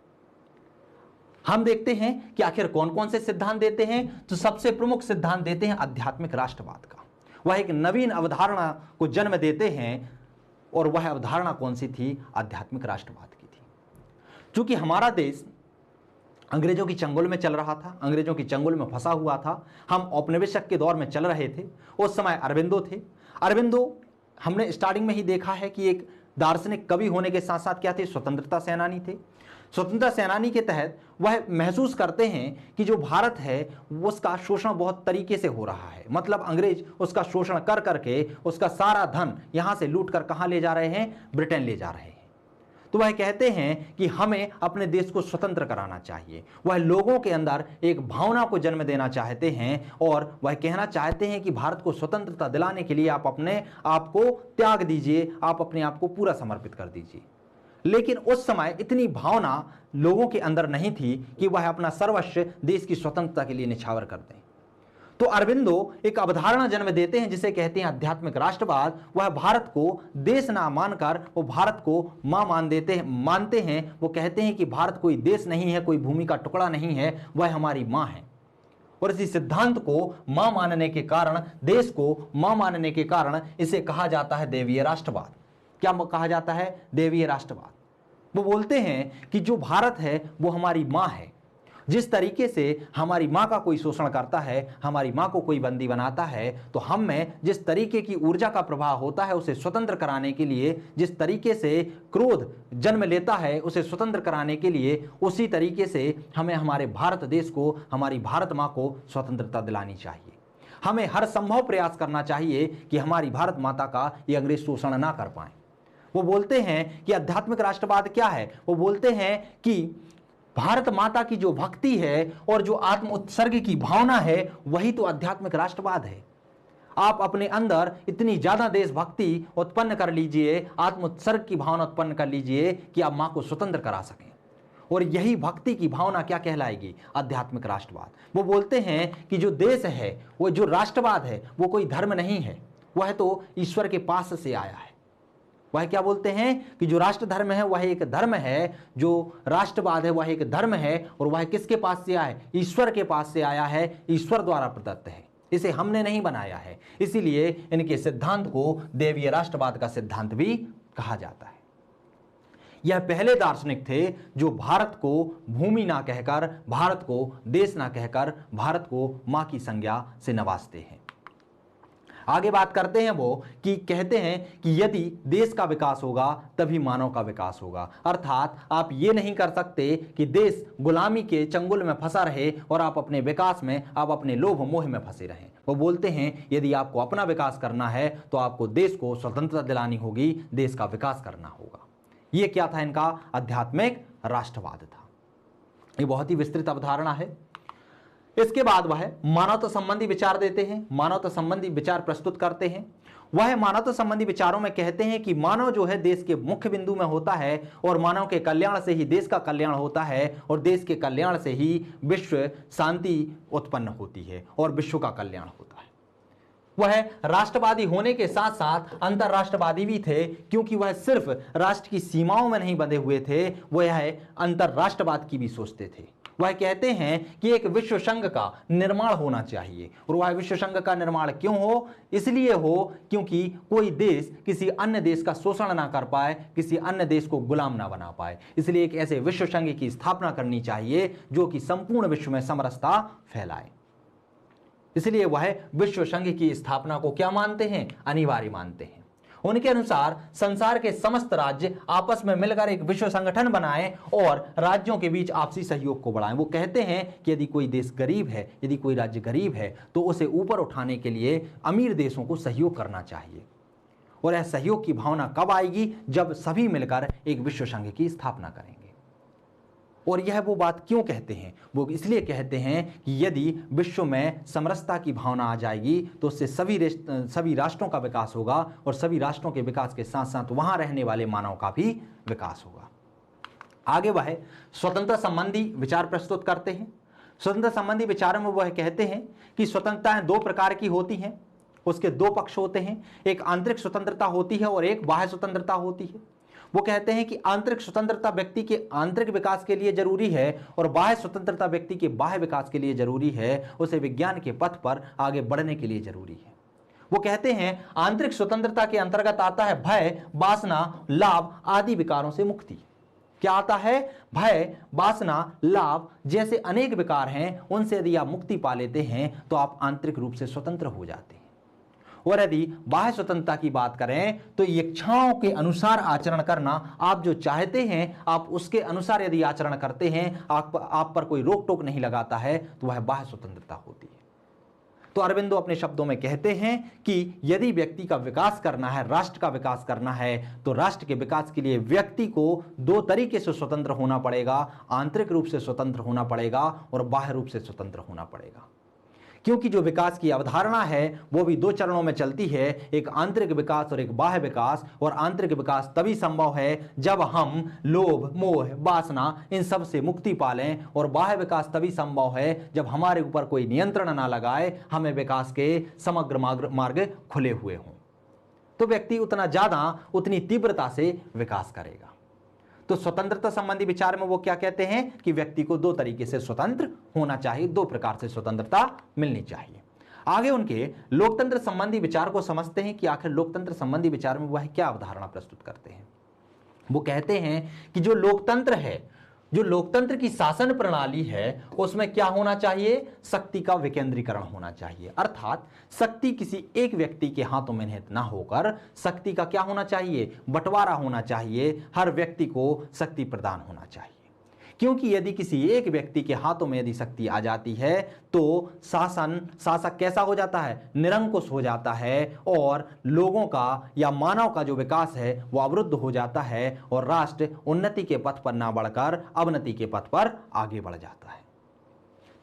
हम देखते हैं कि आखिर कौन कौन से सिद्धांत देते हैं। तो सबसे प्रमुख सिद्धांत देते हैं आध्यात्मिक राष्ट्रवाद का। वह एक नवीन अवधारणा को जन्म देते हैं, और वह अवधारणा कौन सी थी? आध्यात्मिक राष्ट्रवाद की थी। क्योंकि हमारा देश अंग्रेजों की चंगुल में चल रहा था, अंग्रेजों की चंगुल में फंसा हुआ था, हम औपनिवेशिक के दौर में चल रहे थे। उस समय अरविंदो थे। अरविंदो हमने स्टार्टिंग में ही देखा है कि एक दार्शनिक कवि होने के साथ साथ क्या थे? स्वतंत्रता सेनानी थे। स्वतंत्रता सेनानी के तहत वह महसूस करते हैं कि जो भारत है उसका शोषण बहुत तरीके से हो रहा है, मतलब अंग्रेज उसका शोषण कर करके उसका सारा धन यहां से लूट कर कहां ले जा रहे हैं? ब्रिटेन ले जा रहे हैं। तो वह कहते हैं कि हमें अपने देश को स्वतंत्र कराना चाहिए। वह लोगों के अंदर एक भावना को जन्म देना चाहते हैं, और वह कहना चाहते हैं कि भारत को स्वतंत्रता दिलाने के लिए आप अपने आप को त्याग दीजिए, आप अपने आप को पूरा समर्पित कर दीजिए। लेकिन उस समय इतनी भावना लोगों के अंदर नहीं थी कि वह अपना सर्वस्व देश की स्वतंत्रता के लिए निछावर कर दें। तो अरविंदो एक अवधारणा जन्म देते हैं जिसे कहते हैं आध्यात्मिक राष्ट्रवाद। वह भारत को देश ना मानकर वो भारत को मां मानते हैं। वो कहते हैं कि भारत कोई देश नहीं है, कोई भूमि का टुकड़ा नहीं है, वह हमारी मां है। और इसी सिद्धांत को मां मानने के कारण, देश को मां मानने के कारण इसे कहा जाता है देवीय राष्ट्रवाद। क्या कहा जाता है? देवीय राष्ट्रवाद। वो बोलते हैं कि जो भारत है वो हमारी मां है। जिस तरीके से हमारी मां का कोई शोषण करता है, हमारी मां को कोई बंदी बनाता है, तो हम में जिस तरीके की ऊर्जा का प्रवाह होता है उसे स्वतंत्र कराने के लिए, जिस तरीके से क्रोध जन्म लेता है उसे स्वतंत्र कराने के लिए, उसी तरीके से हमें हमारे भारत देश को, हमारी भारत मां को स्वतंत्रता दिलानी चाहिए। हमें हर संभव प्रयास करना चाहिए कि हमारी भारत माता का ये अंग्रेज शोषण ना कर पाए। वो बोलते हैं कि आध्यात्मिक राष्ट्रवाद क्या है? वो बोलते हैं कि भारत माता की जो भक्ति है और जो आत्म उत्सर्ग की भावना है वही तो आध्यात्मिक राष्ट्रवाद है। आप अपने अंदर इतनी ज्यादा देशभक्ति उत्पन्न कर लीजिए, आत्म उत्सर्ग की भावना उत्पन्न कर लीजिए कि आप मां को स्वतंत्र करा सकें। और यही भक्ति की भावना क्या कहलाएगी? आध्यात्मिक राष्ट्रवाद। वो बोलते हैं कि जो देश है, वो जो राष्ट्रवाद है, वो कोई धर्म नहीं है, वह तो ईश्वर के पास से आया है। वह क्या बोलते हैं कि जो राष्ट्र धर्म है वह एक धर्म है, जो राष्ट्रवाद है वह एक धर्म है, और वह किसके पास से आया है? ईश्वर के पास से आया है, ईश्वर द्वारा प्रदत्त है, इसे हमने नहीं बनाया है। इसीलिए इनके सिद्धांत को देवीय राष्ट्रवाद का सिद्धांत भी कहा जाता है। यह पहले दार्शनिक थे जो भारत को भूमि ना कहकर, भारत को देश ना कहकर, भारत को मां की संज्ञा से नवाजते हैं। आगे बात करते हैं वो कि कहते हैं कि यदि देश का विकास होगा तभी मानव का विकास होगा। अर्थात आप ये नहीं कर सकते कि देश गुलामी के चंगुल में फंसा रहे और आप अपने विकास में, आप अपने लोभ मोह में फंसे रहें। वो बोलते हैं यदि आपको अपना विकास करना है तो आपको देश को स्वतंत्रता दिलानी होगी, देश का विकास करना होगा। ये क्या था? इनका आध्यात्मिक राष्ट्रवाद था। ये बहुत ही विस्तृत अवधारणा है। इसके बाद वह मानवता संबंधी विचार देते हैं, मानवता संबंधी विचार प्रस्तुत करते हैं। वह मानवता संबंधी विचारों में कहते हैं कि मानव जो है देश के मुख्य बिंदु में होता है, और मानव के कल्याण से ही देश का कल्याण होता है, और देश के कल्याण से ही विश्व शांति उत्पन्न होती है और विश्व का कल्याण होता है। वह राष्ट्रवादी होने के साथ साथ अंतरराष्ट्रवादी भी थे, क्योंकि वह सिर्फ राष्ट्र की सीमाओं में नहीं बंधे हुए थे, वह अंतरराष्ट्रवाद की भी सोचते थे। वह कहते हैं कि एक विश्व संघ का निर्माण होना चाहिए, और वह विश्व संघ का निर्माण क्यों हो? इसलिए हो क्योंकि कोई देश किसी अन्य देश का शोषण ना कर पाए, किसी अन्य देश को गुलाम ना बना पाए। इसलिए एक ऐसे विश्व संघ की स्थापना करनी चाहिए जो कि संपूर्ण विश्व में समरसता फैलाए। इसलिए वह विश्व संघ की स्थापना को क्या मानते हैं? अनिवार्य मानते हैं। उनके अनुसार संसार के समस्त राज्य आपस में मिलकर एक विश्व संगठन बनाएं और राज्यों के बीच आपसी सहयोग को बढ़ाएं। वो कहते हैं कि यदि कोई देश गरीब है, यदि कोई राज्य गरीब है, तो उसे ऊपर उठाने के लिए अमीर देशों को सहयोग करना चाहिए। और यह सहयोग की भावना कब आएगी? जब सभी मिलकर एक विश्व संघ की स्थापना करेंगे। और यह वो बात क्यों कहते हैं? वो इसलिए कहते हैं कि यदि विश्व में समरसता की भावना आ जाएगी तो उससे सभी राष्ट्रों का विकास होगा और सभी राष्ट्रों के विकास के साथ साथ वहां रहने वाले मानव का भी विकास होगा। आगे वह स्वतंत्रता संबंधी विचार प्रस्तुत करते हैं। स्वतंत्रता संबंधी विचारों में वह कहते हैं कि स्वतंत्रताएं दो प्रकार की होती हैं, उसके दो पक्ष होते हैं। एक आंतरिक स्वतंत्रता होती है और एक बाह्य स्वतंत्रता होती है। वो कहते हैं कि आंतरिक स्वतंत्रता व्यक्ति के आंतरिक विकास के लिए जरूरी है और बाह्य स्वतंत्रता व्यक्ति के बाह्य विकास के लिए जरूरी है, उसे विज्ञान के पथ पर आगे बढ़ने के लिए जरूरी है। वो कहते हैं आंतरिक स्वतंत्रता के अंतर्गत आता है भय, वासना, लाभ आदि विकारों से मुक्ति। क्या आता है? भय, वासना, लाभ जैसे अनेक विकार हैं, उनसे यदि आप मुक्ति पा लेते हैं तो आप आंतरिक रूप से स्वतंत्र हो जाते हैं। और यदि बाह्य स्वतंत्रता की बात करें तो इच्छाओं के अनुसार आचरण करना, आप जो चाहते हैं आप उसके अनुसार यदि आचरण करते हैं, आप पर कोई रोक टोक नहीं लगाता है, तो वह बाह्य स्वतंत्रता होती है। तो अरविंदो अपने शब्दों में कहते हैं कि यदि व्यक्ति का विकास करना है, राष्ट्र का विकास करना है, तो राष्ट्र के विकास के लिए व्यक्ति को दो तरीके से स्वतंत्र होना पड़ेगा। आंतरिक रूप से स्वतंत्र होना पड़ेगा और बाह्य रूप से स्वतंत्र होना पड़ेगा। क्योंकि जो विकास की अवधारणा है वो भी दो चरणों में चलती है, एक आंतरिक विकास और एक बाह्य विकास। और आंतरिक विकास तभी संभव है जब हम लोभ, मोह, वासना इन सब से मुक्ति पालें, और बाह्य विकास तभी संभव है जब हमारे ऊपर कोई नियंत्रण ना लगाए, हमें विकास के समग्र मार्ग खुले हुए हों। तो व्यक्ति उतना ज्यादा, उतनी तीव्रता से विकास करेगा। तो स्वतंत्रता संबंधी विचार में वो क्या कहते हैं कि व्यक्ति को दो तरीके से स्वतंत्र होना चाहिए, दो प्रकार से स्वतंत्रता मिलनी चाहिए। आगे उनके लोकतंत्र संबंधी विचार को समझते हैं कि आखिर लोकतंत्र संबंधी विचार में वह क्या अवधारणा प्रस्तुत करते हैं। वो कहते हैं कि जो लोकतंत्र है, जो लोकतंत्र की शासन प्रणाली है, उसमें क्या होना चाहिए? शक्ति का विकेंद्रीकरण होना चाहिए। अर्थात शक्ति किसी एक व्यक्ति के हाथों में निहित ना होकर शक्ति का क्या होना चाहिए? बंटवारा होना चाहिए। हर व्यक्ति को शक्ति प्रदान होना चाहिए। क्योंकि यदि किसी एक व्यक्ति के हाथों में यदि शक्ति आ जाती है तो शासक कैसा हो जाता है? निरंकुश हो जाता है और लोगों का या मानव का जो विकास है वो अवरुद्ध हो जाता है और राष्ट्र उन्नति के पथ पर ना बढ़कर अवनति के पथ पर आगे बढ़ जाता है।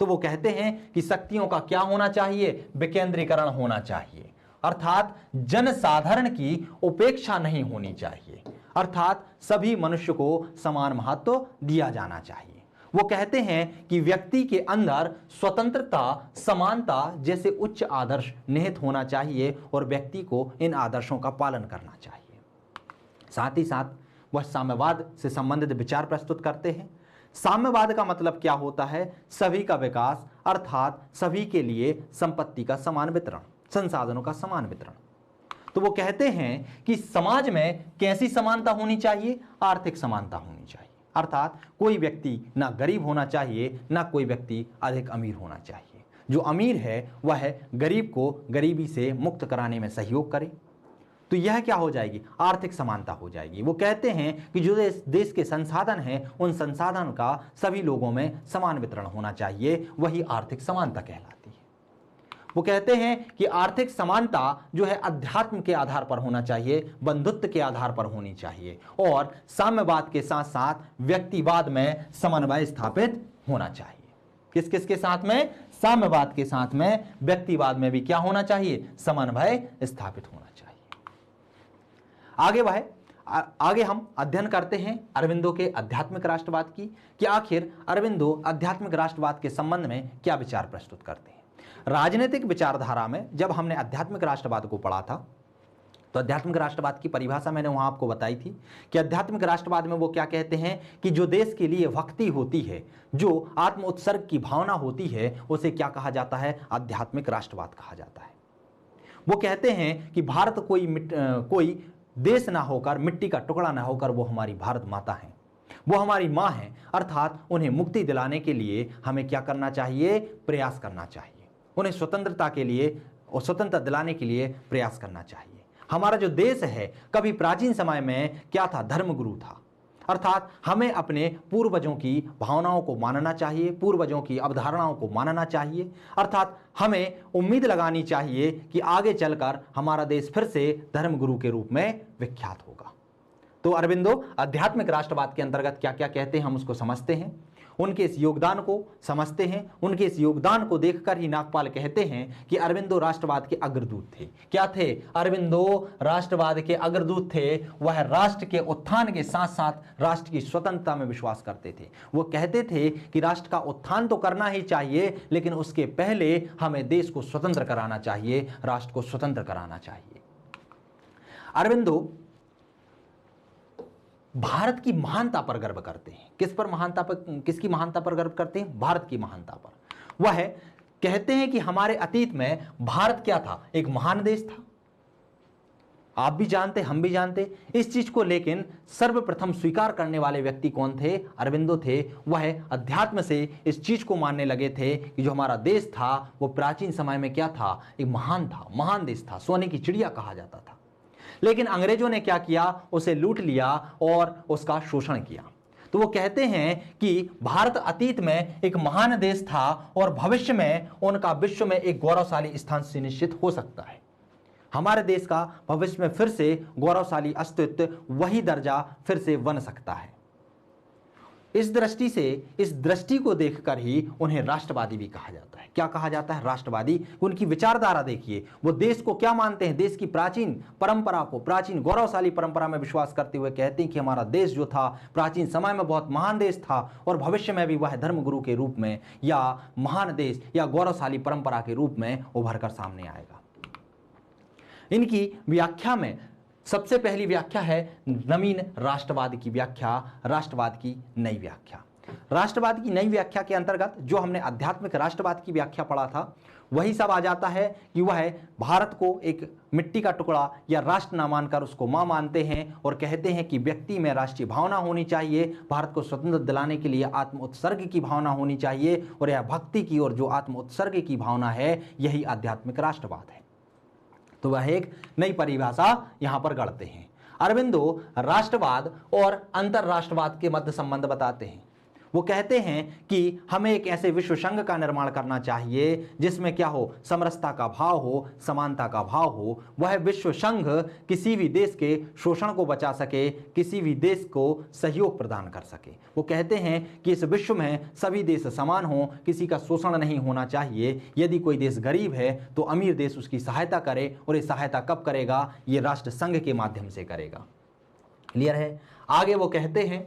तो वो कहते हैं कि शक्तियों का क्या होना चाहिए? विकेंद्रीकरण होना चाहिए। अर्थात जनसाधारण की उपेक्षा नहीं होनी चाहिए। अर्थात सभी मनुष्य को समान महत्व दिया जाना चाहिए। वो कहते हैं कि व्यक्ति के अंदर स्वतंत्रता, समानता जैसे उच्च आदर्श निहित होना चाहिए और व्यक्ति को इन आदर्शों का पालन करना चाहिए। साथ ही साथ वह साम्यवाद से संबंधित विचार प्रस्तुत करते हैं। साम्यवाद का मतलब क्या होता है? सभी का विकास, अर्थात सभी के लिए संपत्ति का समान वितरण, संसाधनों का समान वितरण। तो वो कहते हैं कि समाज में कैसी समानता होनी चाहिए? आर्थिक समानता होनी चाहिए। अर्थात कोई व्यक्ति ना गरीब होना चाहिए, ना कोई व्यक्ति अधिक अमीर होना चाहिए। जो अमीर है वह गरीब को गरीबी से मुक्त कराने में सहयोग करे, तो यह क्या हो जाएगी? आर्थिक समानता हो जाएगी। वो कहते हैं कि जो देश के संसाधन हैं उन संसाधन का सभी लोगों में समान वितरण होना चाहिए, वही आर्थिक समानता कहलाती है। वो कहते हैं कि आर्थिक समानता जो है अध्यात्म के आधार पर होना चाहिए, बंधुत्व के आधार पर होनी चाहिए और साम्यवाद के साथ साथ व्यक्तिवाद में समन्वय स्थापित होना चाहिए। किस किस के साथ में? साम्यवाद के साथ में व्यक्तिवाद में भी क्या होना चाहिए? समन्वय स्थापित होना चाहिए। आगे हम अध्ययन करते हैं अरविंदो के आध्यात्मिक राष्ट्रवाद की, कि आखिर अरविंदो आध्यात्मिक राष्ट्रवाद के संबंध में क्या विचार प्रस्तुत करते हैं। राजनीतिक विचारधारा में जब हमने आध्यात्मिक राष्ट्रवाद को पढ़ा था तो आध्यात्मिक राष्ट्रवाद की परिभाषा मैंने वहां आपको बताई थी कि आध्यात्मिक राष्ट्रवाद में वो क्या कहते हैं कि जो देश के लिए भक्ति होती है, जो आत्म उत्सर्ग की भावना होती है, उसे क्या कहा जाता है? आध्यात्मिक राष्ट्रवाद कहा जाता है। वो कहते हैं कि भारत कोई देश ना होकर, मिट्टी का टुकड़ा ना होकर, वो हमारी भारत माता है, वो हमारी माँ है। अर्थात उन्हें मुक्ति दिलाने के लिए हमें क्या करना चाहिए? प्रयास करना चाहिए। उन्हें स्वतंत्रता के लिए और स्वतंत्रता दिलाने के लिए प्रयास करना चाहिए। हमारा जो देश है कभी प्राचीन समय में क्या था, धर्मगुरु था। अर्थात हमें अपने पूर्वजों की भावनाओं को मानना चाहिए, पूर्वजों की अवधारणाओं को मानना चाहिए। अर्थात हमें उम्मीद लगानी चाहिए कि आगे चलकर हमारा देश फिर से धर्मगुरु के रूप में विख्यात होगा। तो अरबिंदो आध्यात्मिक राष्ट्रवाद के अंतर्गत क्या क्या कहते हैं हम उसको समझते हैं, उनके इस योगदान को समझते हैं। उनके इस योगदान को देखकर ही नागपाल कहते हैं कि अरबिंदो राष्ट्रवाद के अग्रदूत थे। क्या थे? अरबिंदो राष्ट्रवाद के अग्रदूत थे। वह राष्ट्र के उत्थान के साथ साथ राष्ट्र की स्वतंत्रता में विश्वास करते थे। वो कहते थे कि राष्ट्र का उत्थान तो करना ही चाहिए, लेकिन उसके पहले हमें देश को स्वतंत्र कराना चाहिए, राष्ट्र को स्वतंत्र कराना चाहिए। अरबिंदो भारत की महानता पर गर्व करते हैं। किसकी महानता पर गर्व करते हैं? भारत की महानता पर। वह कहते हैं कि हमारे अतीत में भारत क्या था? एक महान देश था। आप भी जानते, हम भी जानते इस चीज को, लेकिन सर्वप्रथम स्वीकार करने वाले व्यक्ति कौन थे? अरबिंदो थे। वह अध्यात्म से इस चीज को मानने लगे थे कि जो हमारा देश था वो प्राचीन समय में क्या था? एक महान था, महान देश था, सोने की चिड़िया कहा जाता था। लेकिन अंग्रेजों ने क्या किया? उसे लूट लिया और उसका शोषण किया। तो वो कहते हैं कि भारत अतीत में एक महान देश था और भविष्य में उनका विश्व में एक गौरवशाली स्थान सुनिश्चित हो सकता है। हमारे देश का भविष्य में फिर से गौरवशाली अस्तित्व, वही दर्जा फिर से बन सकता है। इस दृष्टि से, इस दृष्टि को देखकर ही उन्हें राष्ट्रवादी भी कहा जाता है। क्या कहा जाता है? राष्ट्रवादी। उनकी विचारधारा देखिए, वो देश को क्या मानते हैं? देश की प्राचीन परंपरा को, प्राचीन गौरवशाली परंपरा में विश्वास करते हुए कहते हैं कि हमारा देश जो था प्राचीन समय में बहुत महान देश था और भविष्य में भी वह धर्मगुरु के रूप में या महान देश या गौरवशाली परंपरा के रूप में उभर कर सामने आएगा। इनकी व्याख्या में सबसे पहली व्याख्या है नवीन राष्ट्रवाद की व्याख्या, राष्ट्रवाद की नई व्याख्या। राष्ट्रवाद की नई व्याख्या के अंतर्गत जो हमने आध्यात्मिक राष्ट्रवाद की व्याख्या पढ़ा था, वही सब आ जाता है कि वह भारत को एक मिट्टी का टुकड़ा या राष्ट्र ना मानकर उसको मां मानते हैं और कहते हैं कि व्यक्ति में राष्ट्रीय भावना होनी चाहिए, भारत को स्वतंत्र दिलाने के लिए आत्म उत्सर्ग की भावना होनी चाहिए, और यह भक्ति की और जो आत्म उत्सर्ग की भावना है, यही आध्यात्मिक राष्ट्रवाद है। तो वह एक नई परिभाषा यहां पर गढ़ते हैं। अरबिंदो राष्ट्रवाद और अंतरराष्ट्रवाद के मध्य संबंध बताते हैं। वो कहते हैं कि हमें एक ऐसे विश्व संघ का निर्माण करना चाहिए जिसमें क्या हो? समरसता का भाव हो, समानता का भाव हो। वह विश्व संघ किसी भी देश के शोषण को बचा सके, किसी भी देश को सहयोग प्रदान कर सके। वो कहते हैं कि इस विश्व में सभी देश समान हो, किसी का शोषण नहीं होना चाहिए। यदि कोई देश गरीब है तो अमीर देश उसकी सहायता करे, और ये सहायता कब करेगा? ये राष्ट्र संघ के माध्यम से करेगा। क्लियर है? आगे वो कहते हैं,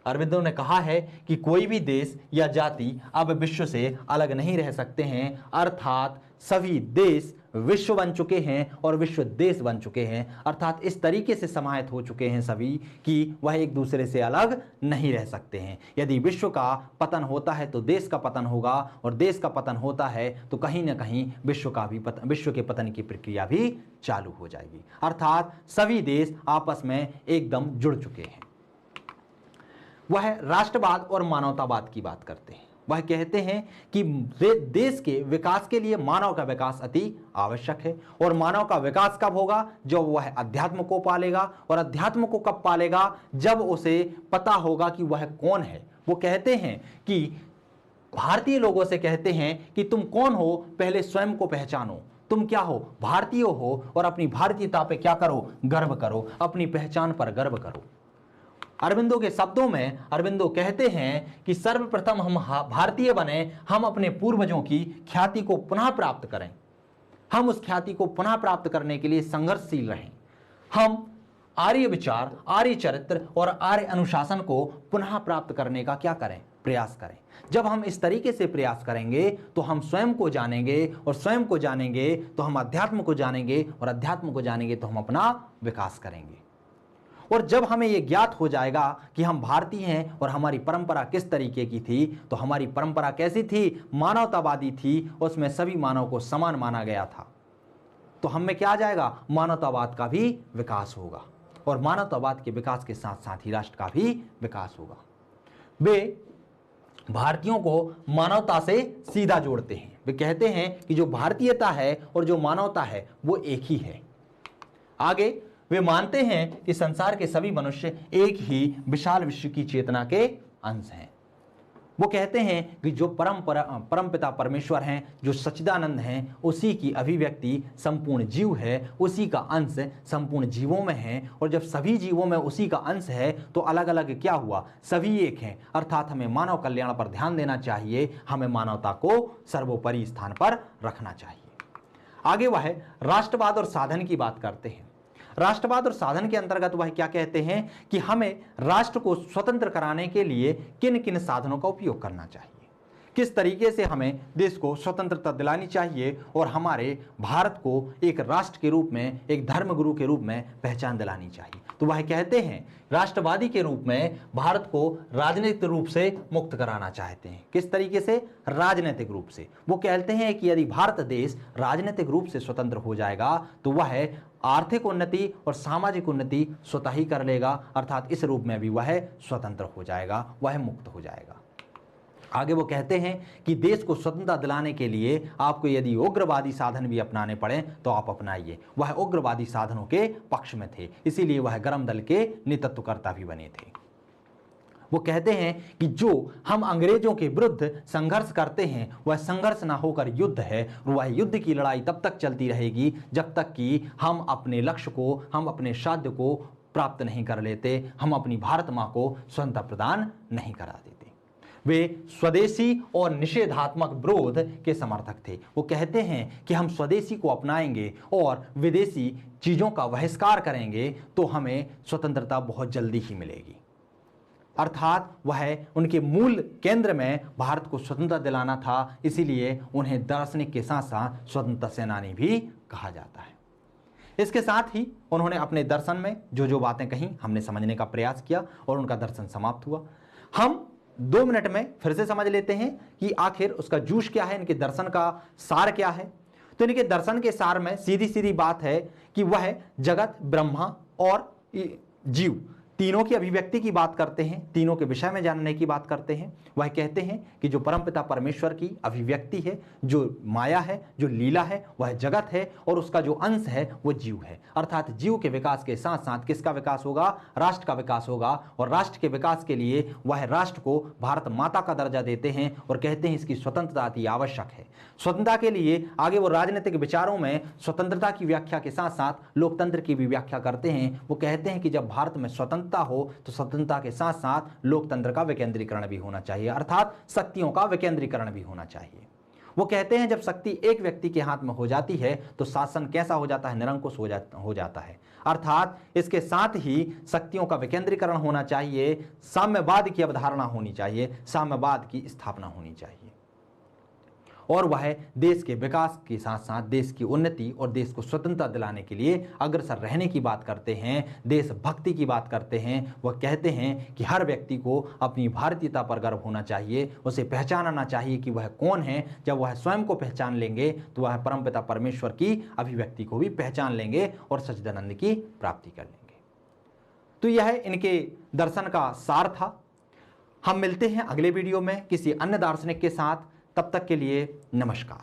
अरबिंदो ने कहा है कि कोई भी देश या जाति अब विश्व से अलग नहीं रह सकते हैं, अर्थात सभी देश विश्व बन चुके हैं और विश्व देश बन चुके हैं। अर्थात इस तरीके से समाहित हो चुके हैं सभी कि वह एक दूसरे से अलग नहीं रह सकते हैं। यदि विश्व का पतन होता है तो देश का पतन होगा, और देश का पतन होता है तो कहीं ना कहीं विश्व के पतन की प्रक्रिया भी चालू हो जाएगी। अर्थात सभी देश आपस में एकदम जुड़ चुके हैं। वह राष्ट्रवाद और मानवतावाद की बात करते हैं। वह कहते हैं कि देश के विकास के लिए मानव का विकास अति आवश्यक है, और मानव का विकास कब होगा? जब वह अध्यात्म को पालेगा, और अध्यात्म को कब पालेगा? जब उसे पता होगा कि वह कौन है। वो कहते हैं कि भारतीय लोगों से कहते हैं कि तुम कौन हो, पहले स्वयं को पहचानो। तुम क्या हो? भारतीय हो, और अपनी भारतीयता पे क्या करो? गर्व करो, अपनी पहचान पर गर्व करो। अरबिंदो के शब्दों में अरबिंदो कहते हैं कि सर्वप्रथम हम भारतीय बने, हम अपने पूर्वजों की ख्याति को पुनः प्राप्त करें, हम उस ख्याति को पुनः प्राप्त करने के लिए संघर्षशील रहें। हम आर्य विचार, आर्य चरित्र और आर्य अनुशासन को पुनः प्राप्त करने का क्या करें? प्रयास करें। जब हम इस तरीके से प्रयास करेंगे तो हम स्वयं को जानेंगे, और स्वयं को जानेंगे तो हम अध्यात्म को जानेंगे, और अध्यात्म को जानेंगे तो हम अपना विकास करेंगे। और जब हमें यह ज्ञात हो जाएगा कि हम भारतीय हैं और हमारी परंपरा किस तरीके की थी, तो हमारी परंपरा कैसी थी? मानवतावादी थी, उसमें सभी मानव को समान माना गया था। तो हम में क्या आ जाएगा? मानवतावाद का भी विकास होगा, और मानवतावाद के विकास के साथ साथ ही राष्ट्र का भी विकास होगा। वे भारतीयों को मानवता से सीधा जोड़ते हैं। वे कहते हैं कि जो भारतीयता है और जो मानवता है वो एक ही है। आगे वे मानते हैं कि संसार के सभी मनुष्य एक ही विशाल विश्व की चेतना के अंश हैं। वो कहते हैं कि जो परमपिता परमेश्वर हैं, जो सच्चिदानंद हैं, उसी की अभिव्यक्ति संपूर्ण जीव है, उसी का अंश संपूर्ण जीवों में है। और जब सभी जीवों में उसी का अंश है तो अलग अलग क्या हुआ, सभी एक हैं। अर्थात हमें मानव कल्याण पर ध्यान देना चाहिए, हमें मानवता को सर्वोपरि स्थान पर रखना चाहिए। आगे वह राष्ट्रवाद और साधन की बात करते हैं। राष्ट्रवाद और साधन के अंतर्गत वह क्या कहते हैं कि हमें राष्ट्र को स्वतंत्र कराने के लिए किन किन साधनों का उपयोग करना चाहिए, किस तरीके से हमें देश को स्वतंत्रता दिलानी चाहिए और हमारे भारत को एक राष्ट्र के रूप में, एक धर्मगुरु के रूप में पहचान दिलानी चाहिए। तो वह कहते हैं राष्ट्रवादी के रूप में भारत को राजनीतिक रूप से मुक्त कराना चाहते हैं। किस तरीके से, राजनीतिक रूप से। वो कहते हैं कि यदि भारत देश राजनीतिक रूप से स्वतंत्र हो जाएगा तो वह आर्थिक उन्नति और सामाजिक उन्नति स्वतः ही कर लेगा, अर्थात इस रूप में भी वह स्वतंत्र हो जाएगा, वह मुक्त हो जाएगा। आगे वो कहते हैं कि देश को स्वतंत्रता दिलाने के लिए आपको यदि उग्रवादी साधन भी अपनाने पड़े तो आप अपनाइए। वह उग्रवादी साधनों के पक्ष में थे, इसीलिए वह गर्म दल के नेतृत्वकर्ता भी बने थे। वो कहते हैं कि जो हम अंग्रेजों के विरुद्ध संघर्ष करते हैं वह संघर्ष ना होकर युद्ध है, और वह युद्ध की लड़ाई तब तक चलती रहेगी जब तक कि हम अपने लक्ष्य को, हम अपने साध्य को प्राप्त नहीं कर लेते, हम अपनी भारत माँ को स्वतंत्रता प्रदान नहीं करा देते। वे स्वदेशी और निषेधात्मक विरोध के समर्थक थे। वो कहते हैं कि हम स्वदेशी को अपनाएंगे और विदेशी चीजों का बहिष्कार करेंगे तो हमें स्वतंत्रता बहुत जल्दी ही मिलेगी। अर्थात वह उनके मूल केंद्र में भारत को स्वतंत्रता दिलाना था, इसीलिए उन्हें दार्शनिक के साथ साथ स्वतंत्रता सेनानी भी कहा जाता है। इसके साथ ही उन्होंने अपने दर्शन में जो जो बातें कहीं हमने समझने का प्रयास किया और उनका दर्शन समाप्त हुआ। हम 2 मिनट में फिर से समझ लेते हैं कि आखिर उसका जूश क्या है, इनके दर्शन का सार क्या है। तो इनके दर्शन के सार में सीधी सीधी बात है कि वह जगत, ब्रह्मा और जीव तीनों की अभिव्यक्ति की बात करते हैं, तीनों के विषय में जानने की बात करते हैं। वह कहते हैं कि जो परमपिता परमेश्वर की अभिव्यक्ति है, जो माया है, जो लीला है, वह जगत है और उसका जो अंश है वो जीव है। अर्थात जीव के विकास के साथ साथ किसका विकास होगा, राष्ट्र का विकास होगा। और राष्ट्र के विकास के लिए वह राष्ट्र को भारत माता का दर्जा देते हैं और कहते हैं इसकी स्वतंत्रता अति आवश्यक है। स्वतंत्रता के लिए आगे वो राजनीतिक विचारों में स्वतंत्रता की व्याख्या के साथ साथ लोकतंत्र की भी व्याख्या करते हैं। वो कहते हैं कि जब भारत में स्वतंत्रता हो तो स्वतंत्रता के साथ साथ लोकतंत्र का विकेंद्रीकरण भी होना चाहिए, अर्थात शक्तियों का विकेंद्रीकरण भी होना चाहिए। वो कहते हैं जब शक्ति एक व्यक्ति के हाथ में हो जाती है तो शासन कैसा हो जाता है, निरंकुश हो जाता है। अर्थात इसके साथ ही शक्तियों का विकेंद्रीकरण होना चाहिए, साम्यवाद की अवधारणा होनी चाहिए, साम्यवाद की स्थापना होनी चाहिए। और वह देश के विकास के साथ साथ देश की उन्नति और देश को स्वतंत्रता दिलाने के लिए अग्रसर रहने की बात करते हैं, देशभक्ति की बात करते हैं। वह कहते हैं कि हर व्यक्ति को अपनी भारतीयता पर गर्व होना चाहिए, उसे पहचानना चाहिए कि वह कौन है। जब वह स्वयं को पहचान लेंगे तो वह परमपिता परमेश्वर की अभिव्यक्ति को भी पहचान लेंगे और सच्चिदानंद की प्राप्ति कर लेंगे। तो यह इनके दर्शन का सार था। हम मिलते हैं अगले वीडियो में किसी अन्य दार्शनिक के साथ। तब तक के लिए नमस्कार।